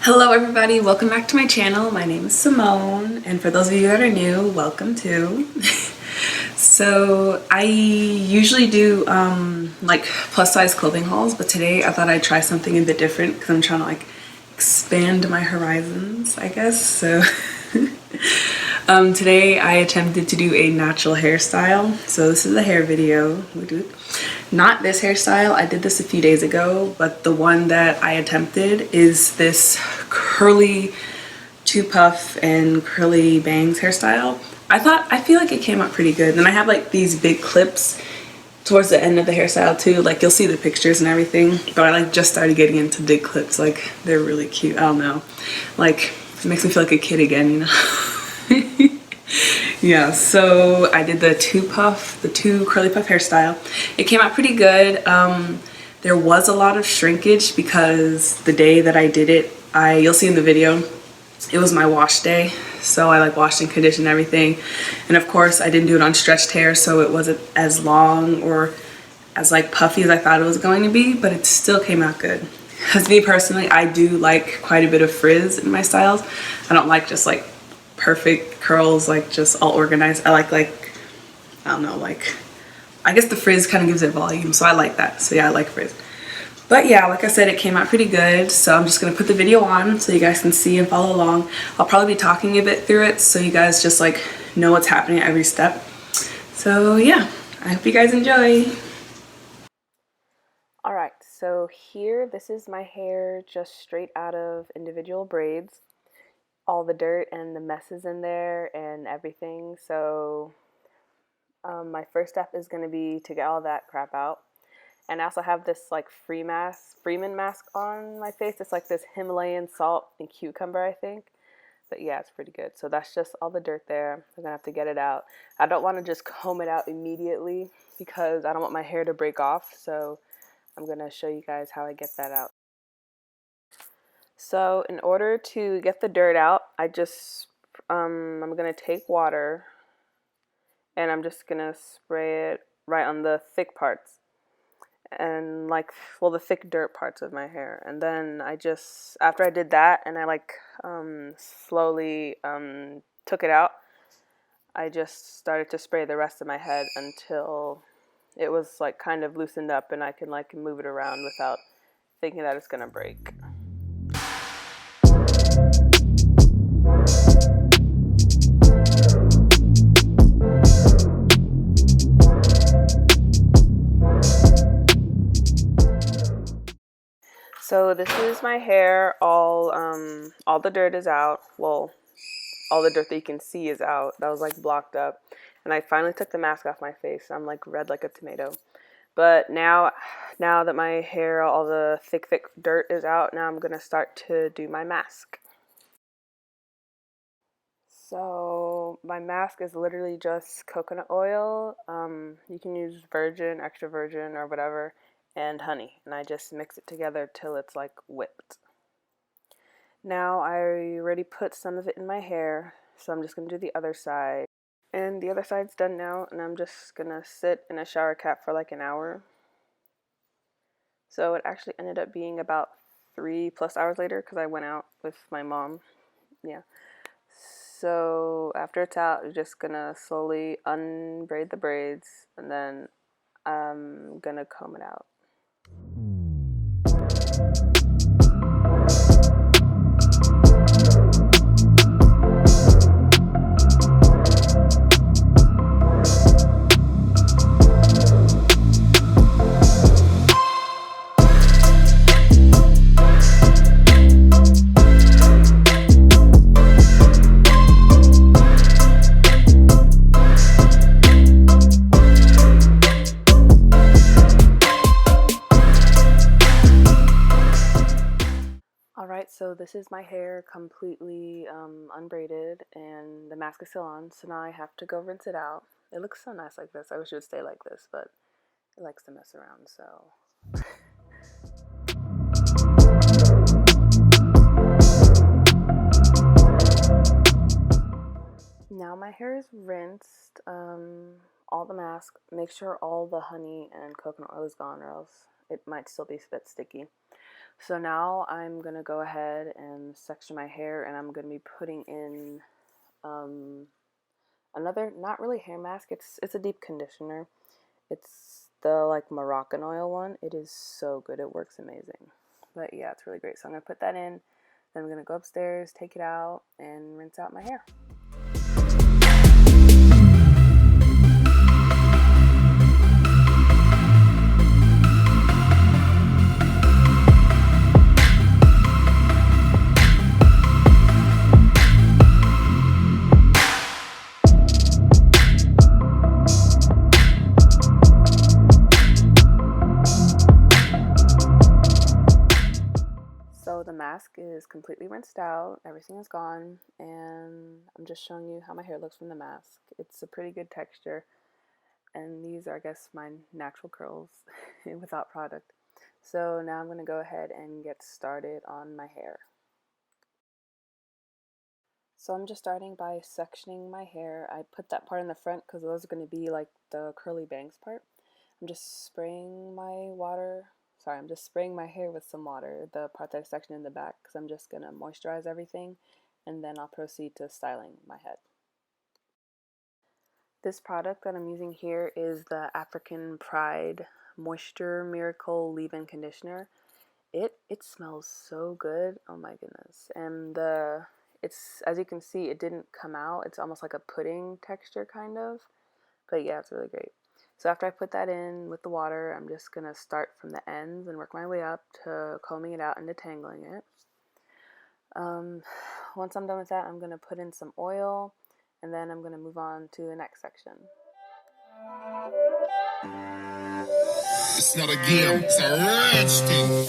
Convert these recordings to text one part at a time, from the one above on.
Hello everybody, welcome back to my channel. My name is Simone, and for those of you that are new, welcome too. So I usually do like plus size clothing hauls, but today I thought I'd try something a bit different because I'm trying to like expand my horizons, I guess. So today I attempted to do a natural hairstyle. So this is a hair video. Not this hairstyle, I did this a few days ago, but the one that I attempted is this curly two puff and curly bangs hairstyle. I feel like it came out pretty good. And I have like these big clips towards the end of the hairstyle too. Like you'll see the pictures and everything, but I like just started getting into big clips. Like they're really cute. I don't know. Like it makes me feel like a kid again, you know? Yeah, so I did the two curly puff hairstyle. It came out pretty good. There was a lot of shrinkage because the day that I did it, you'll see in the video, it was my wash day. So I like washed and conditioned everything. And of course I didn't do it on stretched hair, so it wasn't as long or as like puffy as I thought it was going to be, but it still came out good. Because me personally, I do like quite a bit of frizz in my styles. I don't like just like perfect curls, like just all organized. I like I don't know, like I guess the frizz kind of gives it volume, so I like that. So yeah, I like frizz. But yeah, like I said, it came out pretty good, so I'm just gonna put the video on so you guys can see and follow along. I'll probably be talking a bit through it so you guys just like know what's happening at every step. So yeah, I hope you guys enjoy. Alright, so here, this is my hair just straight out of individual braids. All the dirt and the messes in there and everything. So my first step is going to be to get all that crap out. And I also have this like Freeman mask on my face. It's like this Himalayan salt and cucumber, I think. But yeah, it's pretty good. So that's just all the dirt there. I'm going to have to get it out. I don't want to just comb it out immediately because I don't want my hair to break off. So I'm going to show you guys how I get that out. So in order to get the dirt out, I'm gonna take water and I'm just gonna spray it right on the thick parts and like, well, the thick dirt parts of my hair. And then after I did that and I like slowly took it out, I just started to spray the rest of my head until it was like kind of loosened up and I can like move it around without thinking that it's gonna break. So this is my hair. All the dirt is out. Well, all the dirt that you can see is out. That was like blocked up. And I finally took the mask off my face. I'm like red like a tomato. But now that my hair, all the thick dirt is out, now I'm gonna start to do my mask. So my mask is literally just coconut oil. You can use virgin, extra virgin, or whatever, and honey. And I just mix it together till it's like whipped. Now I already put some of it in my hair, so I'm just going to do the other side. And the other side's done now, and I'm just going to sit in a shower cap for like an hour. So it actually ended up being about 3+ hours later because I went out with my mom. Yeah. So after it's out, you're just going to slowly unbraid the braids, and then I'm going to comb it out. Alright, so this is my hair completely unbraided and the mask is still on, so now I have to go rinse it out. It looks so nice like this. I wish it would stay like this, but it likes to mess around, so. Now my hair is rinsed, all the mask. Make sure all the honey and coconut oil is gone or else it might still be a bit sticky. So now I'm gonna go ahead and section my hair, and I'm gonna be putting in another, not really hair mask, it's a deep conditioner. It's the like Moroccan oil one. It is so good, it works amazing. But yeah, it's really great. So I'm gonna put that in, then I'm gonna go upstairs, take it out, and rinse out my hair. So the mask is completely rinsed out, everything is gone, and I'm just showing you how my hair looks from the mask. It's a pretty good texture, and these are, I guess, my natural curls without product. So now I'm going to go ahead and get started on my hair. So I'm just starting by sectioning my hair. I put that part in the front because those are going to be like the curly bangs part. I'm just spraying my hair with some water, the part that I sectioned in the back, because I'm just going to moisturize everything, and then I'll proceed to styling my head. This product that I'm using here is the African Pride Moisture Miracle Leave-In Conditioner. It smells so good, oh my goodness. And it's, as you can see, it didn't come out. It's almost like a pudding texture kind of, but yeah, it's really great. So after I put that in with the water, I'm just going to start from the ends and work my way up to combing it out and detangling it. Once I'm done with that, I'm going to put in some oil, and then I'm going to move on to the next section. It's not a game, it's a rich thing.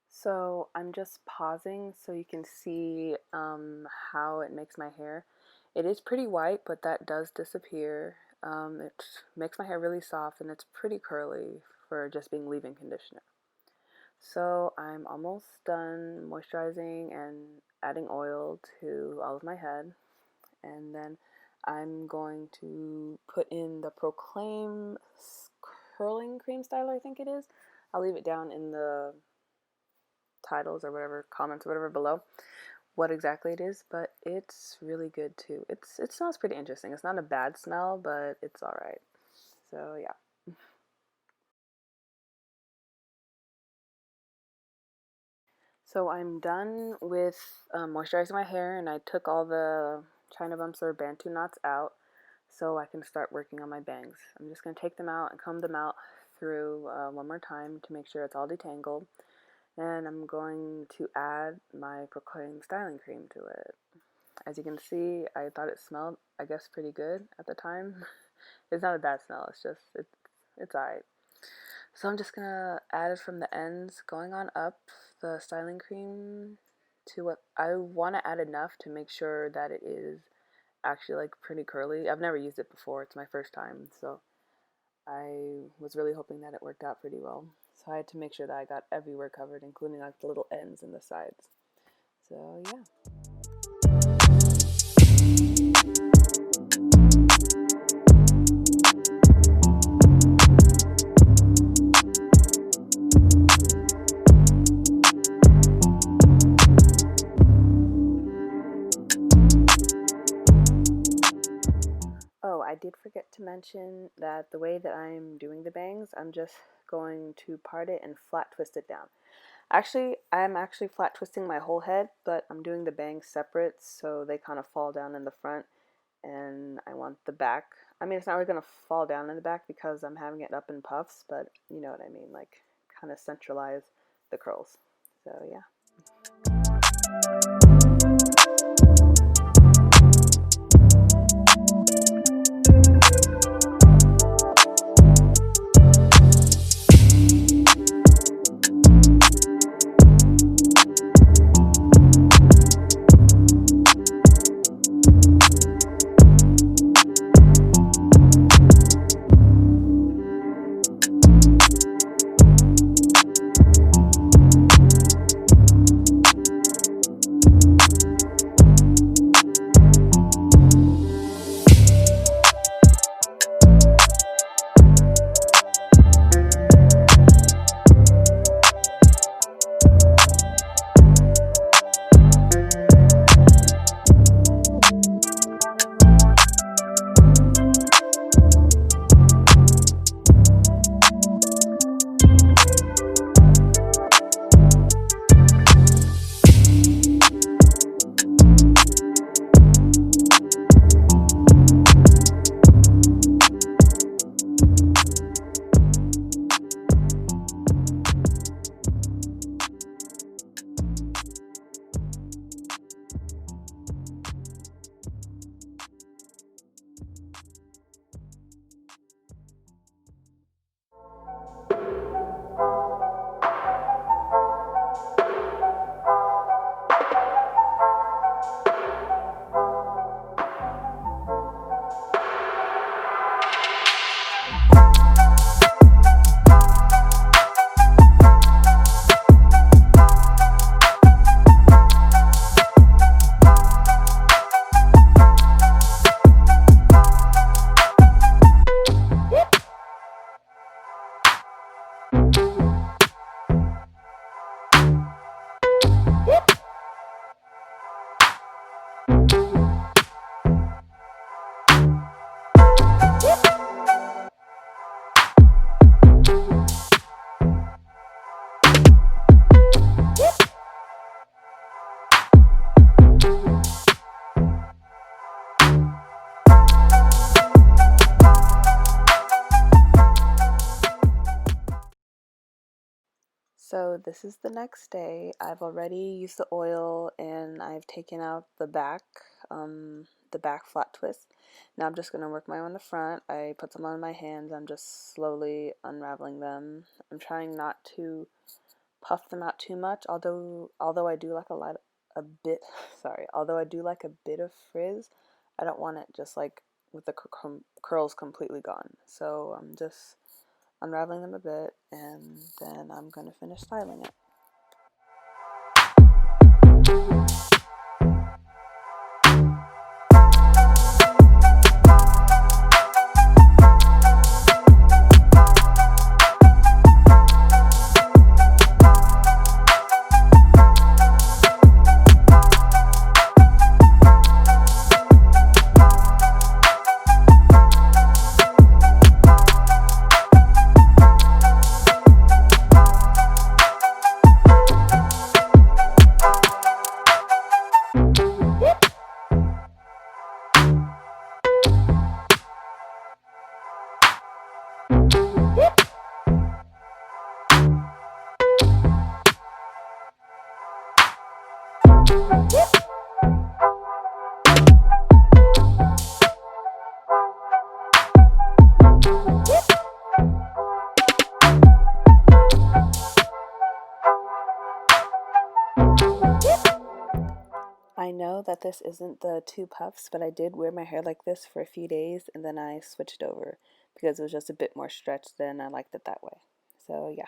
So I'm just pausing so you can see how it makes my hair. It is pretty white, but that does disappear. It makes my hair really soft, and it's pretty curly for just being leave-in conditioner. So I'm almost done moisturizing and adding oil to all of my head, and then I'm going to put in the Proclaim curling cream styler, I think it is. I'll leave it down in the titles or whatever, comments or whatever below what exactly it is, but it's really good too. It smells pretty interesting. It's not a bad smell, but it's alright. So yeah. So I'm done with moisturizing my hair, and I took all the China bumps or Bantu knots out so I can start working on my bangs. I'm just going to take them out and comb them out through one more time to make sure it's all detangled. And I'm going to add my Proclaim styling cream to it. As you can see, I thought it smelled, I guess, pretty good at the time. It's not a bad smell, it's just, it's alright. So I'm just gonna add it from the ends, going on up the styling cream to what I want to add enough to make sure that it is actually like pretty curly. I've never used it before, it's my first time, so I was really hoping that it worked out pretty well. So I had to make sure that I got everywhere covered, including like the little ends and the sides. So yeah. Oh, I did forget to mention that the way that I'm doing the bangs, I'm just going to part it and flat twist it down. Actually, I'm actually flat twisting my whole head, but I'm doing the bangs separate so they kind of fall down in the front, and I want the back. I mean, it's not really going to fall down in the back because I'm having it up in puffs, but you know what I mean, like kind of centralize the curls. So yeah. So this is the next day. I've already used the oil and I've taken out the back flat twist. Now I'm just gonna work my way on the front. I put some on my hands. I'm just slowly unraveling them. I'm trying not to puff them out too much. Although I do like a bit. Sorry. Although I do like a bit of frizz, I don't want it just like with the curls completely gone. So I'm just unraveling them a bit, and then I'm going to finish styling it. I know that this isn't the two puffs, but I did wear my hair like this for a few days and then I switched over because it was just a bit more stretched and I liked it that way. So yeah.